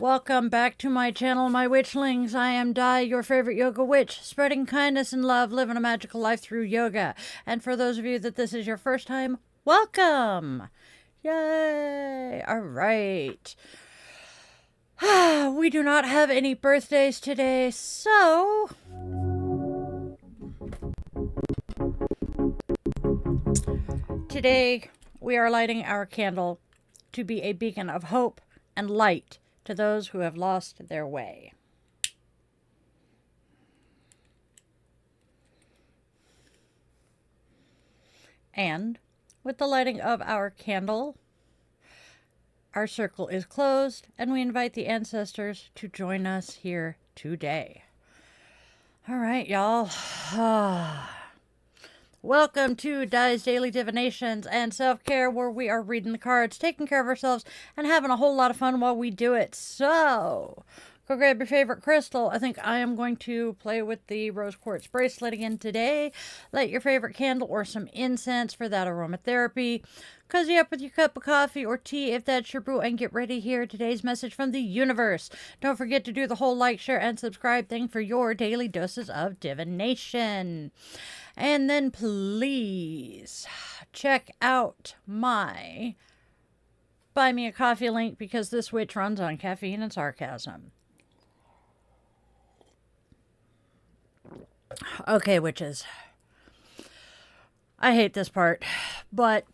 Welcome back to my channel, my Witchlings. I am Di, your favorite yoga witch, spreading kindness and love, living a magical life through yoga. And for those of you that this is your first time, welcome! Yay! All right. We do not have any birthdays today, so today we are lighting our candle to be a beacon of hope and light to those who have lost their way. And with the lighting of our candle, our circle is closed, and we invite the ancestors to join us here today. All right, y'all. Welcome to Di's Daily Divinations and Self-Care, where we are reading the cards, taking care of ourselves, and having a whole lot of fun while we do it. So, go grab your favorite crystal. I think I am going to play with the rose quartz bracelet again today. Light your favorite candle or some incense for that aromatherapy. Cozy up with your cup of coffee or tea if that's your brew, and get ready to hear today's message from the universe. Don't forget to do the whole like, share, and subscribe thing for your daily doses of divination. And then please check out my Buy Me a Coffee link, because this witch runs on caffeine and sarcasm. Okay, witches. I hate this part, but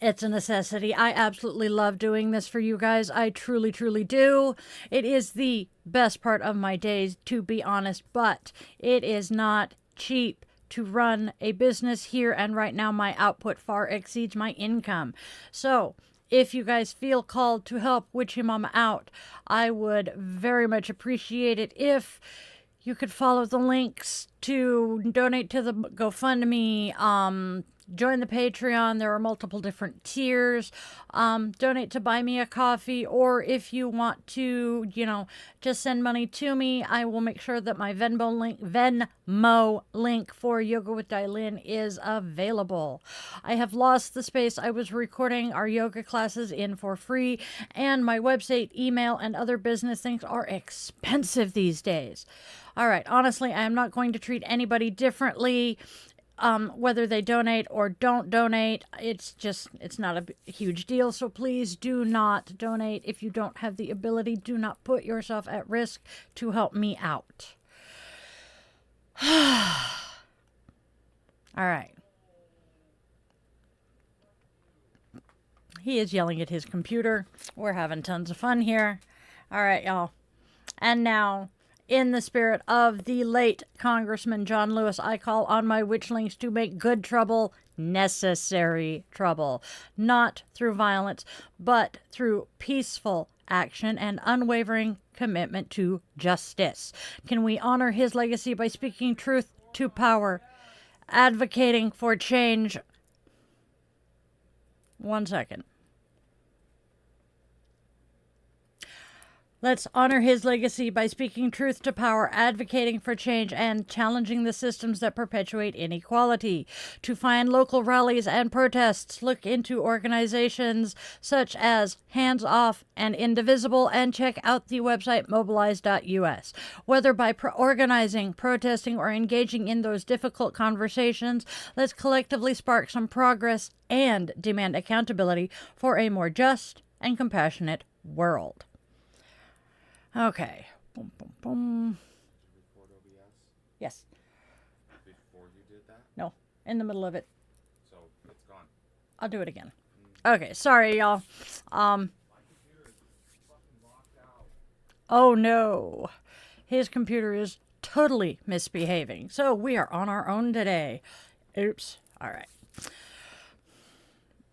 it's a necessity. I absolutely love doing this for you guys. I truly, truly do. It is the best part of my days, to be honest, but it is not cheap to run a business here, and right now my output far exceeds my income. So if you guys feel called to help Witchy Mama out, I would very much appreciate it if you could follow the links to donate to the GoFundMe, join the Patreon. There are multiple different tiers. Donate to Buy Me a Coffee, or if you want to, just send money to me, I will make sure that my Venmo link for Yoga with Dailin is available. I have lost the space I was recording our yoga classes in for free, and my website, email, and other business things are expensive these days. All right, honestly, I am not going to treat anybody differently. Whether they donate or don't donate, it's not a huge deal. So please do not donate if you don't have the ability. Do not put yourself at risk to help me out. All right. He is yelling at his computer. We're having tons of fun here. All right, y'all. And now, in the spirit of the late Congressman John Lewis, I call on my witchlings to make good trouble necessary trouble, not through violence, but through peaceful action and unwavering commitment to justice. Can we honor his legacy by speaking truth to power, advocating for change? 1 second. Let's honor his legacy by speaking truth to power, advocating for change, and challenging the systems that perpetuate inequality. To find local rallies and protests, look into organizations such as Hands Off and Indivisible, and check out the website mobilize.us. Whether by organizing, protesting, or engaging in those difficult conversations, let's collectively spark some progress and demand accountability for a more just and compassionate world. Okay. Boom, boom, boom. Did you record OBS? Yes. Before you did that? No. In the middle of it. So it's gone. I'll do it again. Okay. Sorry, y'all. My computer is fucking locked out. Oh, no. His computer is totally misbehaving. So we are on our own today. Oops. All right.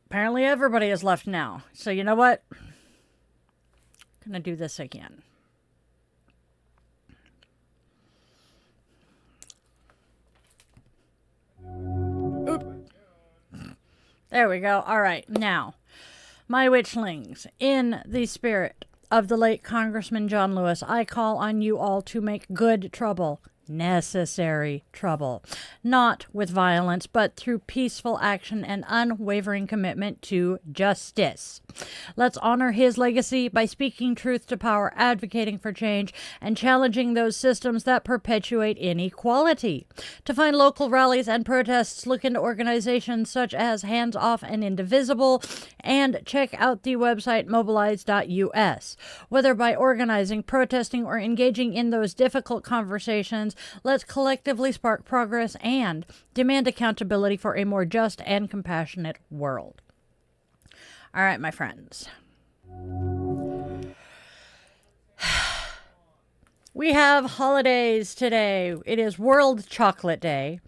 Apparently everybody has left now. So you know what? I'm going to do this again. There we go. All right. Now, my witchlings, in the spirit of the late Congressman John Lewis, I call on you all to make good trouble necessary trouble, not with violence, but through peaceful action and unwavering commitment to justice. Let's honor his legacy by speaking truth to power, advocating for change, and challenging those systems that perpetuate inequality. To find local rallies and protests, look into organizations such as Hands Off and Indivisible, and check out the website mobilize.us. Whether by organizing, protesting, or engaging in those difficult conversations, let's collectively spark progress and demand accountability for a more just and compassionate world. All right, my friends. We have holidays today. It is World Chocolate Day,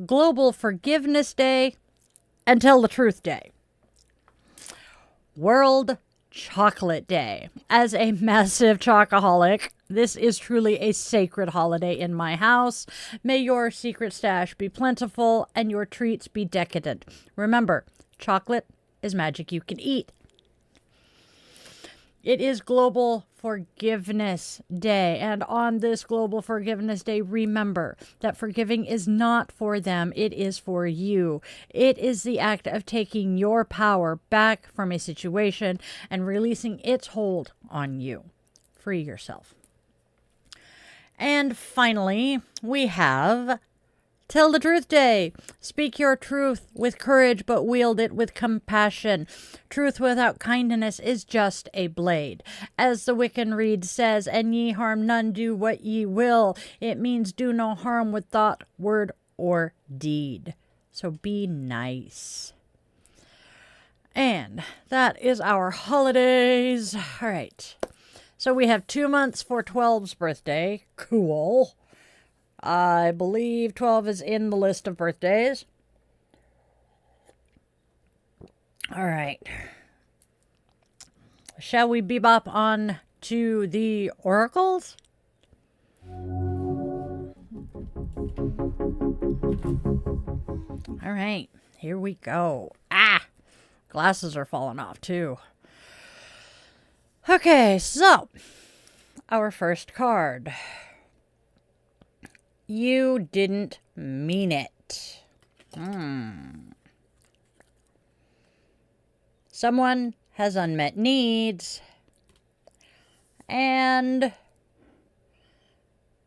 Global Forgiveness Day, and Tell the Truth Day. World Chocolate Day. As a massive chocoholic, this is truly a sacred holiday in my house. May your secret stash be plentiful and your treats be decadent. Remember, chocolate is magic you can eat. It is Global Forgiveness Day, and on this Global Forgiveness Day, remember that forgiving is not for them, it is for you. It is the act of taking your power back from a situation and releasing its hold on you. Free yourself. And finally, we have Tell the Truth Day. Speak your truth with courage, but wield it with compassion. Truth without kindness is just a blade. As the Wiccan Reed says, and ye harm none, do what ye will. It means do no harm with thought, word, or deed. So be nice. And that is our holidays. All right. So we have 2 months for 12's birthday. Cool. I believe 12 is in the list of birthdays. All right. Shall we bebop on to the oracles? All right. Here we go. Glasses are falling off too. Okay, so our first card. You didn't mean it. Someone has unmet needs and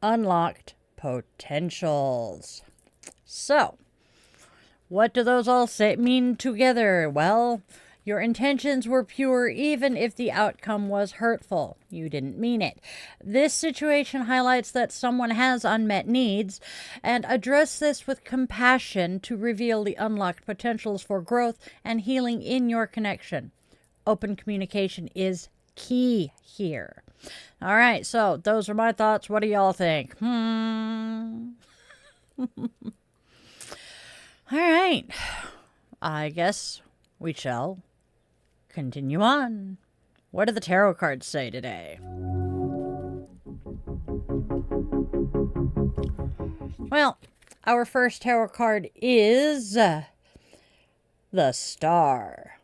unlocked potentials. So, what do those all mean together? Well, your intentions were pure even if the outcome was hurtful. You didn't mean it. This situation highlights that someone has unmet needs, and address this with compassion to reveal the unlocked potentials for growth and healing in your connection. Open communication is key here. All right, so those are my thoughts. What do y'all think? All right. I guess we shall continue on. What do the tarot cards say today? Well, our first tarot card is the Star.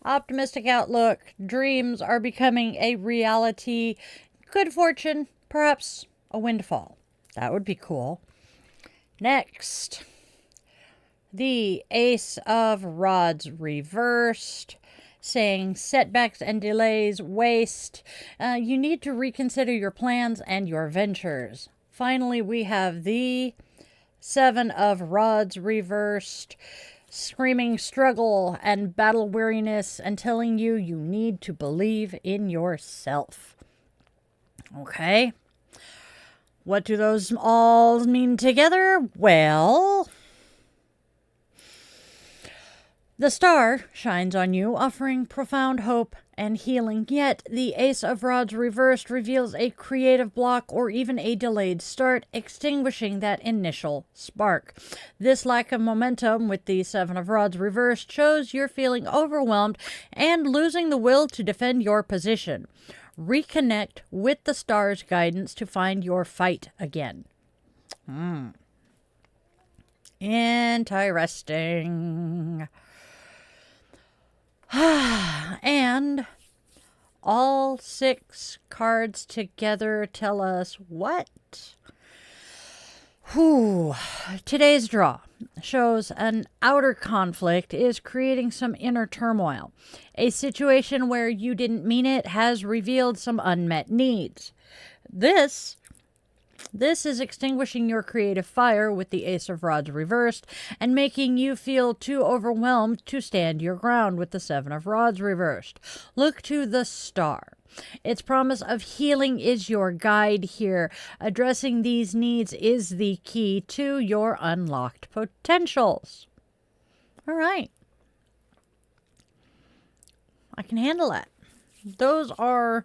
Optimistic outlook. Dreams are becoming a reality. Good fortune, perhaps a windfall. That would be cool. Next, the Ace of Rods reversed, saying setbacks and delays, waste. You need to reconsider your plans and your ventures. Finally, we have the Seven of Rods reversed, screaming struggle and battle weariness and telling you you need to believe in yourself. Okay. What do those all mean together? Well, the Star shines on you, offering profound hope and healing, yet the Ace of Rods reversed reveals a creative block or even a delayed start, extinguishing that initial spark. This lack of momentum with the Seven of Rods reversed shows you're feeling overwhelmed and losing the will to defend your position. Reconnect with the Star's guidance to find your fight again. Interesting. And all 6 cards together tell us what? Whew. Today's draw shows an outer conflict is creating some inner turmoil. A situation where you didn't mean it has revealed some unmet needs. This is extinguishing your creative fire with the Ace of Rods reversed and making you feel too overwhelmed to stand your ground with the Seven of Rods reversed. Look to the star. Its promise of healing is your guide here. Addressing these needs is the key to your unlocked potentials. All right. I can handle that. Those are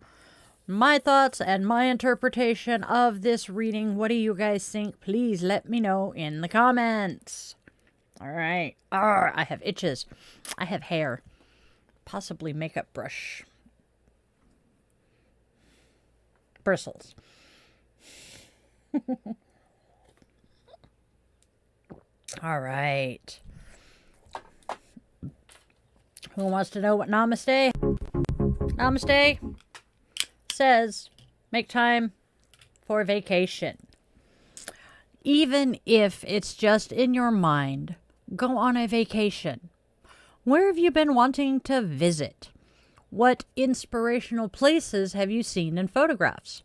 my thoughts and my interpretation of this reading. What do you guys think? Please let me know in the comments. All right. I have itches. I have hair. Possibly makeup brush. Bristles. All right. Who wants to know what Namaste? Namaste says, make time for vacation. Even if it's just in your mind, go on a vacation. Where have you been wanting to visit? What inspirational places have you seen in photographs?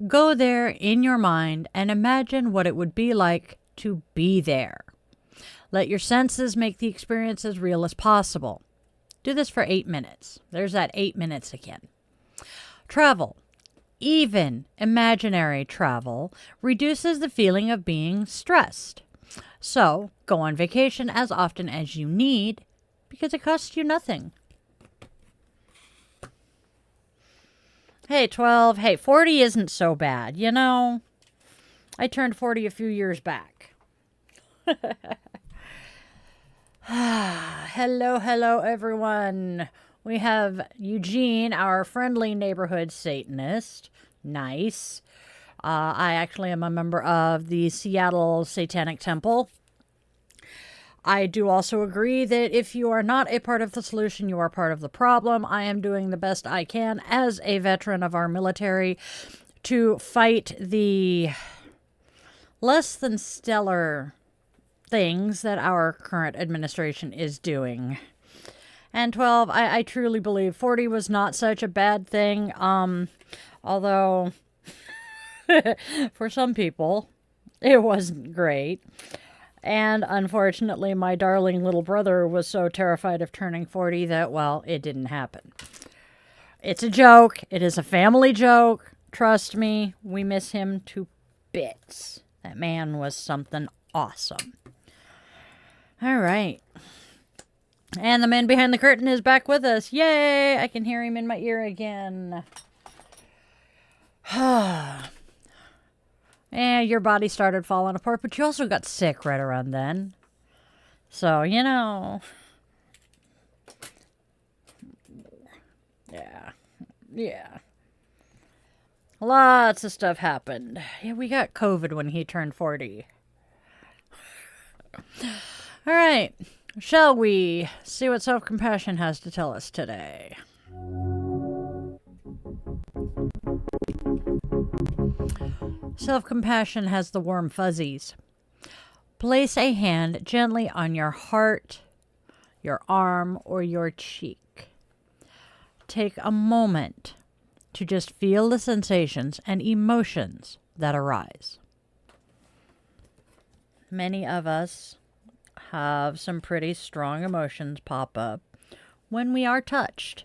Go there in your mind and imagine what it would be like to be there. Let your senses make the experience as real as possible. Do this for 8 minutes. There's that 8 minutes again. Travel, even imaginary travel, reduces the feeling of being stressed. So, go on vacation as often as you need because it costs you nothing. Hey, 12. Hey, 40 isn't so bad. You know, I turned 40 a few years back. Hello, everyone. We have Eugene, our friendly neighborhood Satanist. Nice. I actually am a member of the Seattle Satanic Temple. I do also agree that if you are not a part of the solution, you are part of the problem. I am doing the best I can as a veteran of our military to fight the less than stellar things that our current administration is doing. And 12, I truly believe 40 was not such a bad thing. Although for some people it wasn't great. And unfortunately, my darling little brother was so terrified of turning 40 that, well, it didn't happen. It's a joke. It is a family joke. Trust me, we miss him to bits. That man was something awesome. All right. And the man behind the curtain is back with us. Yay! I can hear him in my ear again. And your body started falling apart, but you also got sick right around then. So, you know. Yeah. Lots of stuff happened. Yeah, we got COVID when he turned 40. All right. Shall we see what self-compassion has to tell us today? Self-compassion has the warm fuzzies. Place a hand gently on your heart, your arm, or your cheek. Take a moment to just feel the sensations and emotions that arise. Many of us have some pretty strong emotions pop up when we are touched.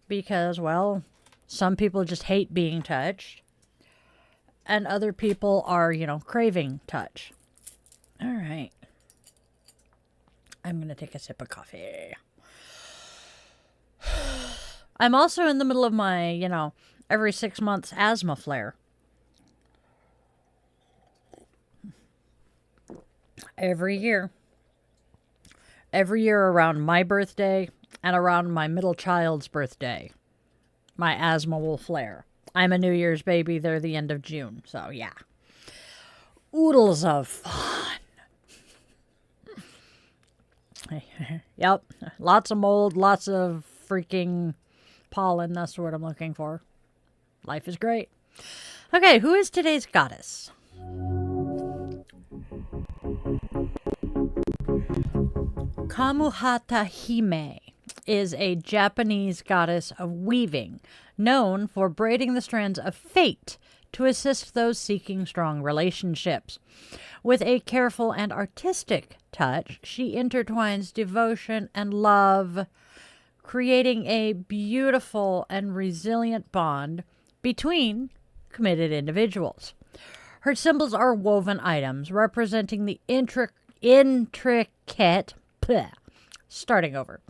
Because, well, some people just hate being touched. And other people are, craving touch. All right. I'm going to take a sip of coffee. I'm also in the middle of my, every 6 months asthma flare. Every year. Every year around my birthday and around my middle child's birthday, my asthma will flare. I'm a New Year's baby. They're the end of June. So, yeah. Oodles of fun. Yep. Lots of mold. Lots of freaking pollen. That's what I'm looking for. Life is great. Okay, who is today's goddess? Kamuhata Hime is a Japanese goddess of weaving, known for braiding the strands of fate to assist those seeking strong relationships. With a careful and artistic touch, she intertwines devotion and love, creating a beautiful and resilient bond between committed individuals. Her symbols are woven items representing the intricate. Starting over.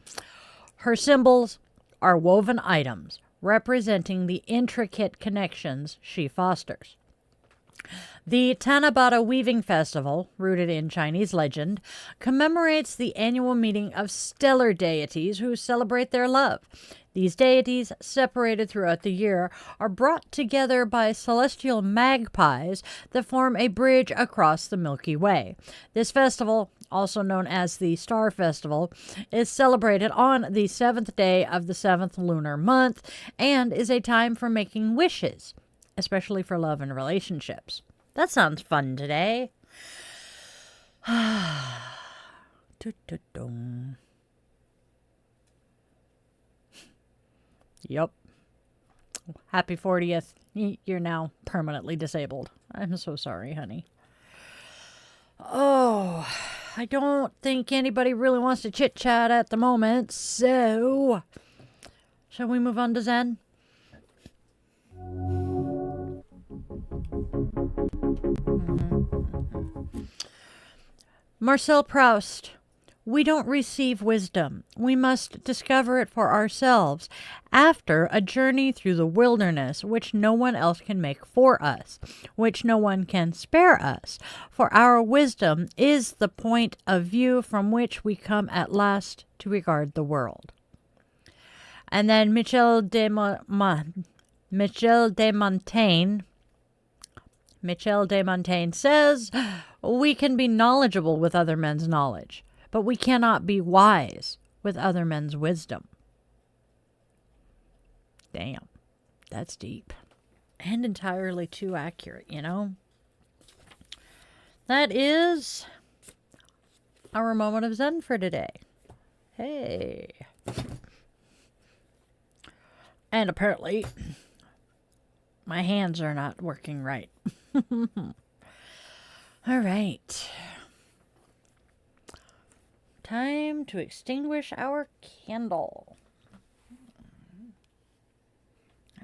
Her symbols are woven items representing the intricate connections she fosters. The Tanabata Weaving Festival, rooted in Chinese legend, commemorates the annual meeting of stellar deities who celebrate their love. These deities, separated throughout the year, are brought together by celestial magpies that form a bridge across the Milky Way. This festival, also known as the Star Festival, is celebrated on the 7th day of the 7th lunar month and is a time for making wishes, especially for love and relationships. That sounds fun today. Yep. Happy 40th. You're now permanently disabled. I'm so sorry, honey. Oh, I don't think anybody really wants to chit-chat at the moment, so shall we move on to Zen? Marcel Proust. We don't receive wisdom. We must discover it for ourselves after a journey through the wilderness, which no one else can make for us, which no one can spare us. For our wisdom is the point of view from which we come at last to regard the world. And then Michel de Montaigne says, we can be knowledgeable with other men's knowledge, but we cannot be wise with other men's wisdom. Damn, that's deep. And entirely too accurate, you know? That is our moment of Zen for today. Hey. And apparently, my hands are not working right. All right. Time to extinguish our candle.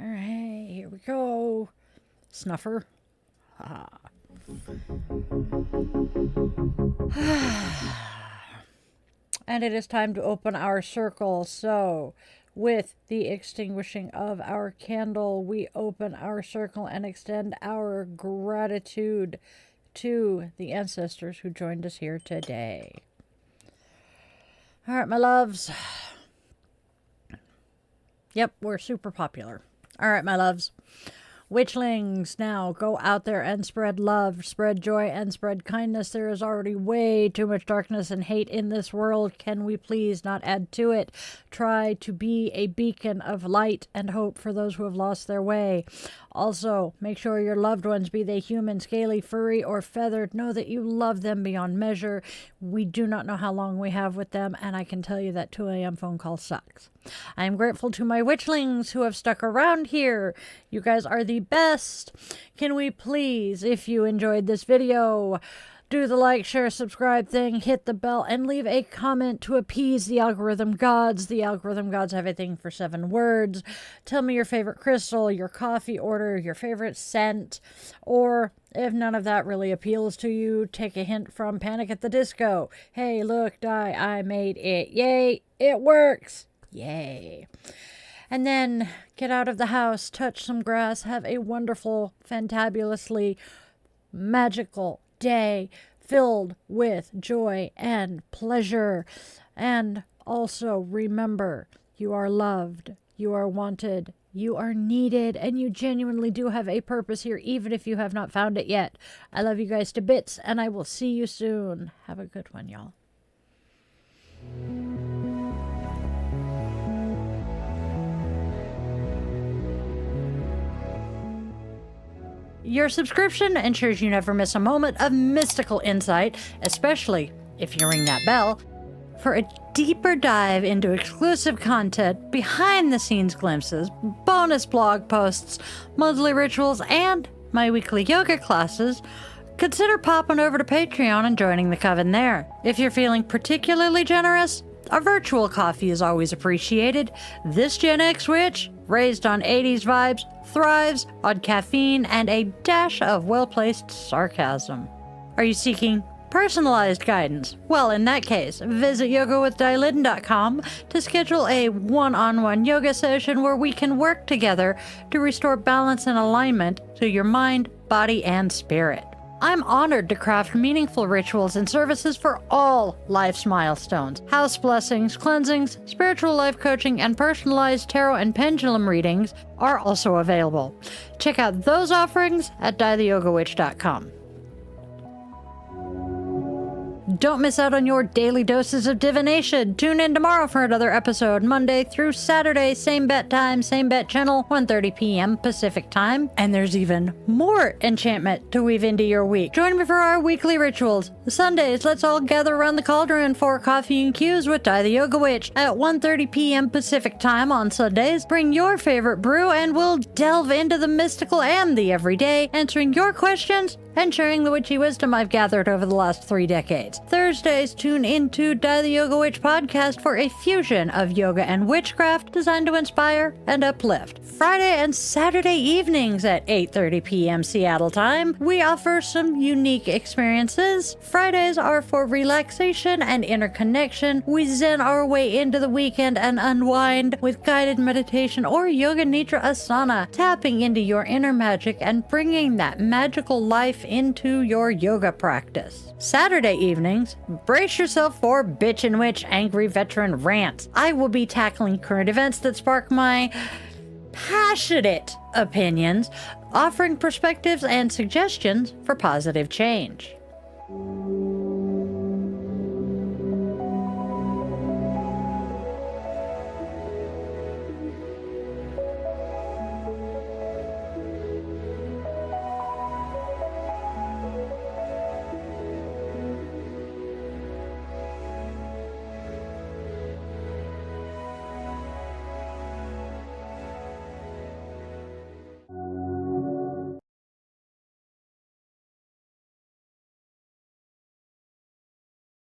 All right, here we go. Snuffer. And it is time to open our circle. So, with the extinguishing of our candle, we open our circle and extend our gratitude to the ancestors who joined us here today. All right, my loves. Yep, we're super popular. All right, my loves. Witchlings, now go out there and spread love, spread joy, and spread kindness. There is already way too much darkness and hate in this world. Can we please not add to it? Try to be a beacon of light and hope for those who have lost their way. Also, make sure your loved ones, be they human, scaly, furry, or feathered, know that you love them beyond measure. We do not know how long we have with them, and I can tell you that 2 a.m. phone call sucks. I am grateful to my witchlings who have stuck around here. You guys are the best. Can we please, if you enjoyed this video, do the like, share, subscribe thing, hit the bell, and leave a comment to appease the algorithm gods. The algorithm gods have a thing for 7 words. Tell me your favorite crystal, your coffee order, your favorite scent, or if none of that really appeals to you, take a hint from Panic at the Disco. Hey, look, die, I made it. Yay, it works. Yay. And then get out of the house, touch some grass, have a wonderful, fantabulously magical day filled with joy and pleasure. And also remember, you are loved, you are wanted, you are needed, and you genuinely do have a purpose here, even if you have not found it yet. I love you guys to bits, and I will see you soon. Have a good one, y'all. Your subscription ensures you never miss a moment of mystical insight, especially if you ring that bell, for a deeper dive into exclusive content, behind-the-scenes glimpses, bonus blog posts, monthly rituals, and my weekly yoga classes. Consider popping over to Patreon and joining the coven there. If you're feeling particularly generous, a virtual coffee is always appreciated. This Gen X witch, raised on 80s vibes, thrives on caffeine and a dash of well-placed sarcasm. Are you seeking personalized guidance? Well, in that case, visit yogawithdyliden.com to schedule a one-on-one yoga session where we can work together to restore balance and alignment to your mind, body, and spirit. I'm honored to craft meaningful rituals and services for all life's milestones. House blessings, cleansings, spiritual life coaching, and personalized tarot and pendulum readings are also available. Check out those offerings at dietheyogawitch.com. Don't miss out on your daily doses of divination. Tune in tomorrow for another episode, Monday through Saturday, same bat time, same bat channel, 1:30 p.m. Pacific time. And there's even more enchantment to weave into your week. Join me for our weekly rituals. Sundays, let's all gather around the cauldron for coffee and cues with Di the Yoga Witch at 1:30 p.m. Pacific time on Sundays. Bring your favorite brew and we'll delve into the mystical and the everyday, answering your questions and sharing the witchy wisdom I've gathered over the last 3 decades. Thursdays, tune into Di the Yoga Witch podcast for a fusion of yoga and witchcraft designed to inspire and uplift. Friday and Saturday evenings at 8:30 p.m. Seattle time, we offer some unique experiences. Fridays are for relaxation and interconnection. We zen our way into the weekend and unwind with guided meditation or yoga nidra asana, tapping into your inner magic and bringing that magical life into your yoga practice. Saturday evenings, brace yourself for Bitch and Witch Angry Veteran Rants. I will be tackling current events that spark my passionate opinions, offering perspectives and suggestions for positive change.